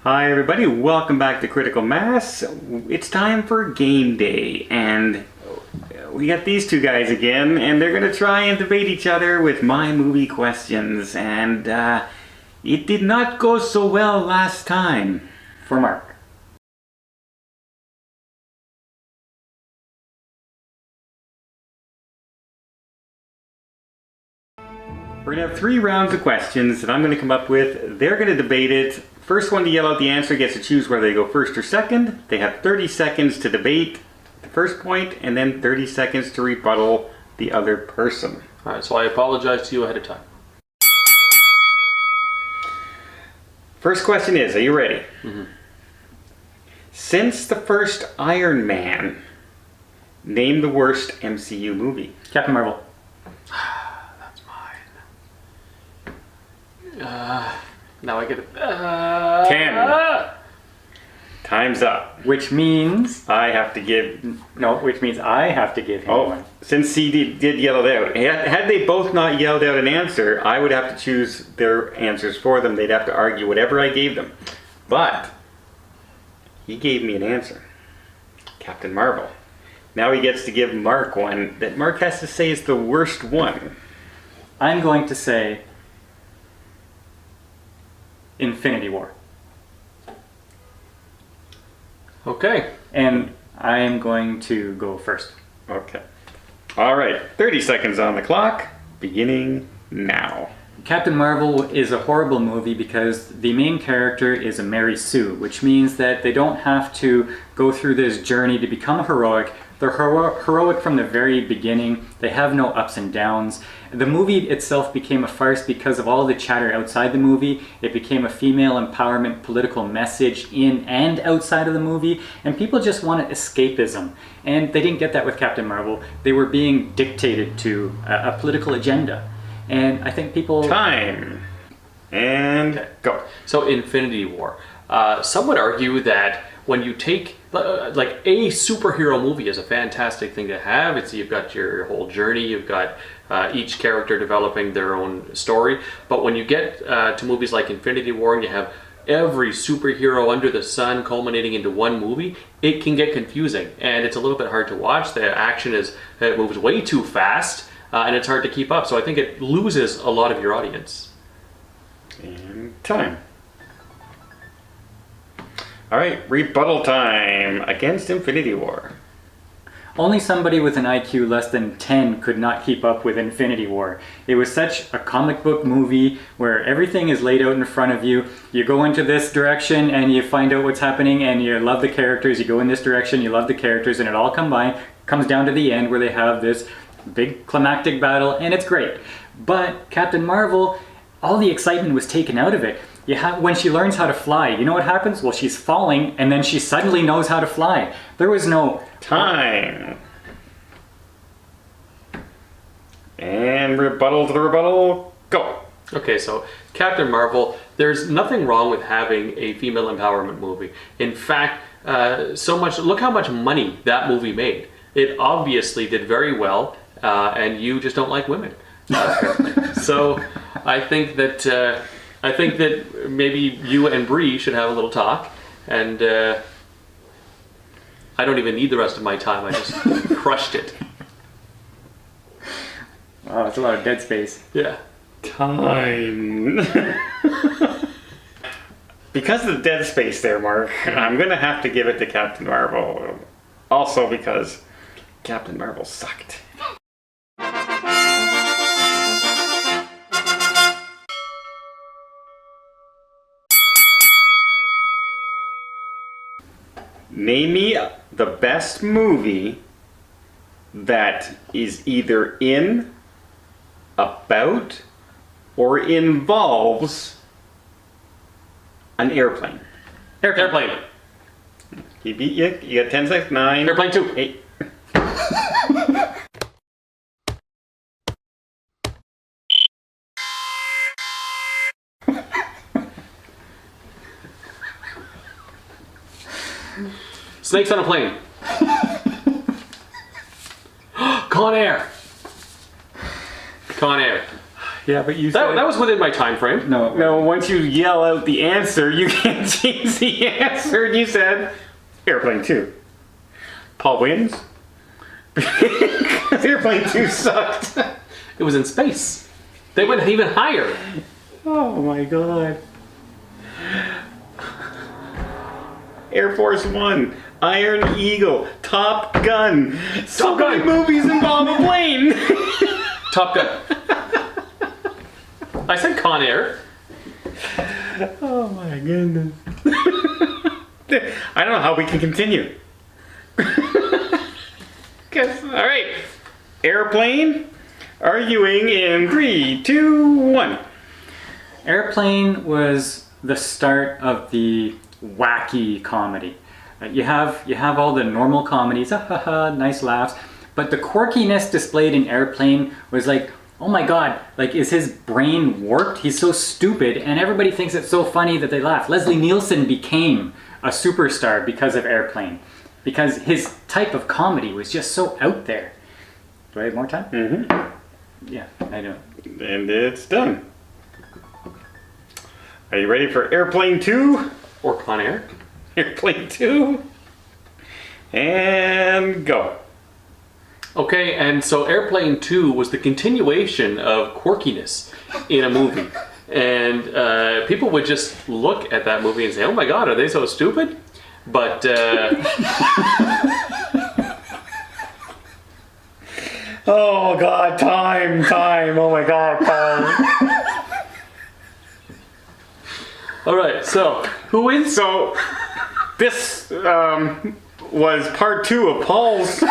Hi everybody, welcome back to Critical Mass. It's time for game day, and we got these two guys again, and they're going to try and debate each other with my movie questions, and it did not go so well last time for Mark. We're going to have 3 rounds of questions that I'm going to come up with. They're going to debate it. First one to yell out the answer gets to choose whether they go first or second. They have 30 seconds to debate the first point, and then 30 seconds to rebuttal the other person. Alright, so I apologize to you ahead of time. First question is, are you ready? Mm-hmm. Since the first Iron Man, name the worst MCU movie. Captain Marvel. Now I get it. 10. Time's up. Which means I have to give... No, which means I have to give him one. Since he did yell it out. Had they both not yelled out an answer, I would have to choose their answers for them. They'd have to argue whatever I gave them. But he gave me an answer. Captain Marvel. Now he gets to give Mark one that Mark has to say is the worst one. I'm going to say Infinity War. Okay. And I am going to go first. Okay. All right. 30 seconds on the clock. Beginning now. Captain Marvel is a horrible movie because the main character is a Mary Sue, which means that they don't have to go through this journey to become heroic. They're heroic from the very beginning. They have no ups and downs. The movie itself became a farce because of all the chatter outside the movie. It became a female empowerment political message in and outside of the movie, and people just wanted escapism. And they didn't get that with Captain Marvel. They were being dictated to a political agenda. And I think people... Time. And go. So Infinity War. Some would argue that when you take... like a superhero movie is a fantastic thing to have. You've got your whole journey, you've got each character developing their own story. But when you get to movies like Infinity War and you have every superhero under the sun culminating into one movie, it can get confusing and it's a little bit hard to watch. The action it moves way too fast and it's hard to keep up. So I think it loses a lot of your audience. And time. All right, rebuttal time against Infinity War. Only somebody with an IQ less than 10 could not keep up with Infinity War. It was such a comic book movie where everything is laid out in front of you. You go into this direction and you find out what's happening and you love the characters. You go in this direction, you love the characters, and it all comes down to the end where they have this big climactic battle, and it's great. But Captain Marvel, all the excitement was taken out of it. When she learns how to fly, you know what happens? Well, she's falling, and then she suddenly knows how to fly. There was no... Time. And rebuttal to the rebuttal, go. Okay, so Captain Marvel, there's nothing wrong with having a female empowerment movie. In fact, look how much money that movie made. It obviously did very well, and you just don't like women. So I think that maybe you and Bree should have a little talk, and I don't even need the rest of my time. I just crushed it. Wow, that's a lot of dead space. Yeah. Time. Because of the dead space there, Mark, I'm going to have to give it to Captain Marvel. Also because Captain Marvel sucked. Name me the best movie that is either in, about, or involves an airplane. Airplane. He beat you. You got 10 seconds. 9. Airplane 2. 8. Snakes on a plane. Con Air. Con Air. Yeah, but you That was within my time frame. No, once you yell out the answer, you can't change the answer. And you said Airplane 2. Paul wins. Airplane 2 sucked. It was in space. They went even higher. Oh my god. Air Force One, Iron Eagle, Top Gun. So Top many Gun. movies involve a plane. Top Gun. I said Con Air. Oh my goodness. I don't know how we can continue. All right. Airplane, arguing in 3, 2, 1. Airplane was the start of the wacky comedy. You have all the normal comedies, nice laughs, but the quirkiness displayed in Airplane was like, oh my god, like, is his brain warped? He's so stupid, and everybody thinks it's so funny that they laugh. Leslie Nielsen became a superstar because of Airplane, because his type of comedy was just so out there. Do I have more time? Mm-hmm. Yeah, I do. And it's done. Are you ready for Airplane 2? Or Con Air. Airplane 2. And go. Okay, and so Airplane 2 was the continuation of quirkiness in a movie. And people would just look at that movie and say, oh my god, are they so stupid? But... Oh god, time. Oh my god, time. Alright, so, who wins? So, this was part 2 of Paul's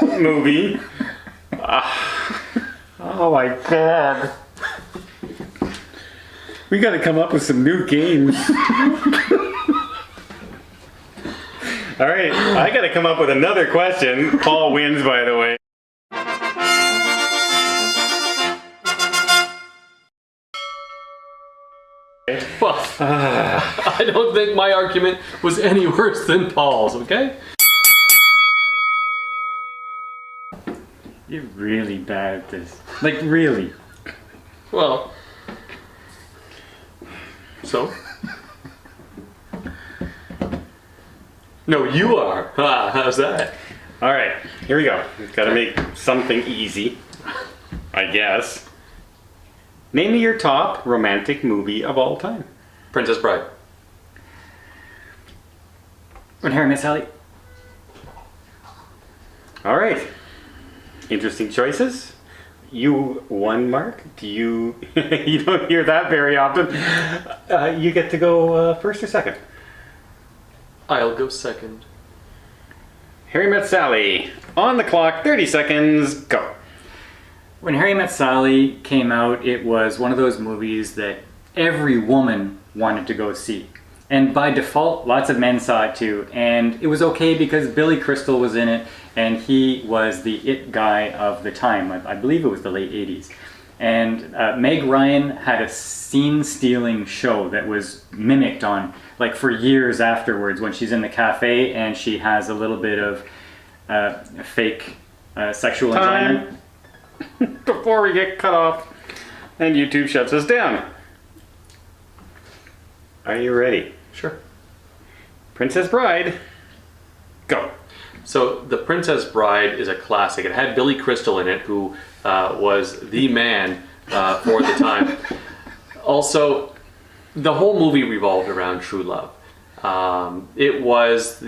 movie. Oh my god. We gotta come up with some new games. Alright, I gotta come up with another question. Paul wins, by the way. Well, I don't think my argument was any worse than Paul's, okay? You're really bad at this. Like, really. Well, so? No, you are. How's that? Alright, here we go. Gotta make something easy, I guess. Name me your top romantic movie of all time. Princess Bride. When Harry Met Sally. Alright. Interesting choices. You won, Mark. Do you... you don't hear that very often. You get to go first or second. I'll go second. Harry Met Sally. On the clock, 30 seconds, go. When Harry Met Sally came out, it was one of those movies that every woman wanted to go see. And by default, lots of men saw it too. And it was okay because Billy Crystal was in it, and he was the it guy of the time. I believe it was the late 80s. And Meg Ryan had a scene-stealing show that was mimicked on, like, for years afterwards, when she's in the cafe and she has a little bit of fake sexual enjoyment. Before we get cut off and YouTube shuts us down. Are you ready? Sure. Princess Bride, go. So, The Princess Bride is a classic. It had Billy Crystal in it, who was the man for the time. Also, the whole movie revolved around true love. It was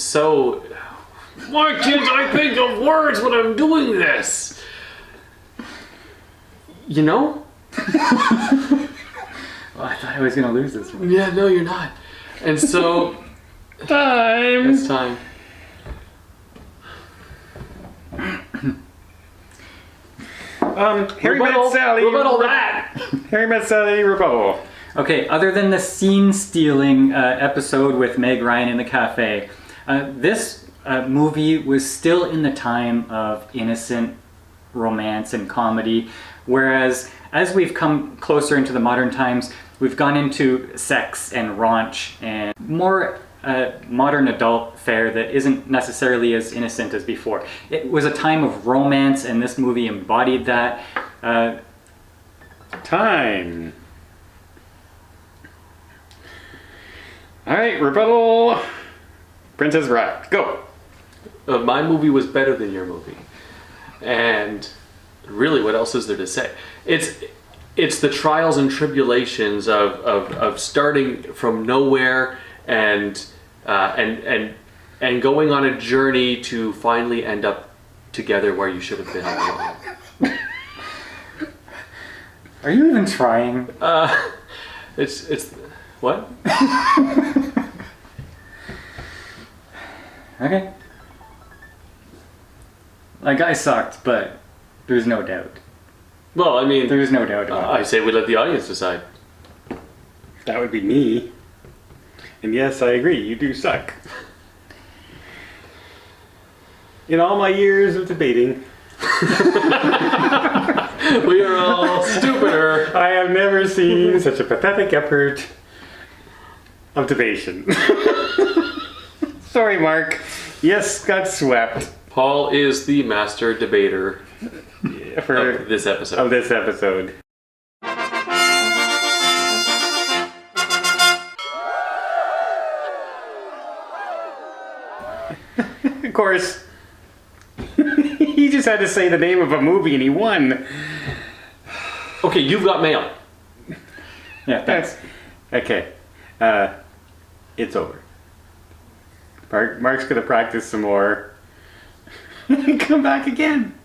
so... Why can't I think of words when I'm doing this? You know? Well, I thought I was going to lose this one. Yeah, no, you're not. And so... Time. It's time. Harry Met Sally. Rebuttal that! Harry Met Sally, rebuttal. Okay, other than the scene-stealing episode with Meg Ryan in the cafe, this movie was still in the time of innocent romance and comedy, whereas as we've come closer into the modern times, we've gone into sex and raunch and more modern adult fare that isn't necessarily as innocent as before. It was a time of romance, and this movie embodied that. Time. All right, rebuttal. Princess Bride, go. My movie was better than your movie. And really, what else is there to say? It's the trials and tribulations of starting from nowhere and going on a journey to finally end up together where you should have been all along. Are you even trying? It's what? Okay. Like, I sucked, but there's no doubt. Well, I mean, There's no doubt about I it. say we let the audience decide. That would be me. And yes, I agree, you do suck. In all my years of debating, We are all stupider. I have never seen such a pathetic effort of debation. Sorry, Mark. Yes, got swept Paul is the master debater for of this episode. of this episode. Of course, he just had to say the name of a movie and he won. Okay, you've got mail. Yeah, thanks. Okay. It's over. Mark's gonna practice some more. Come back again.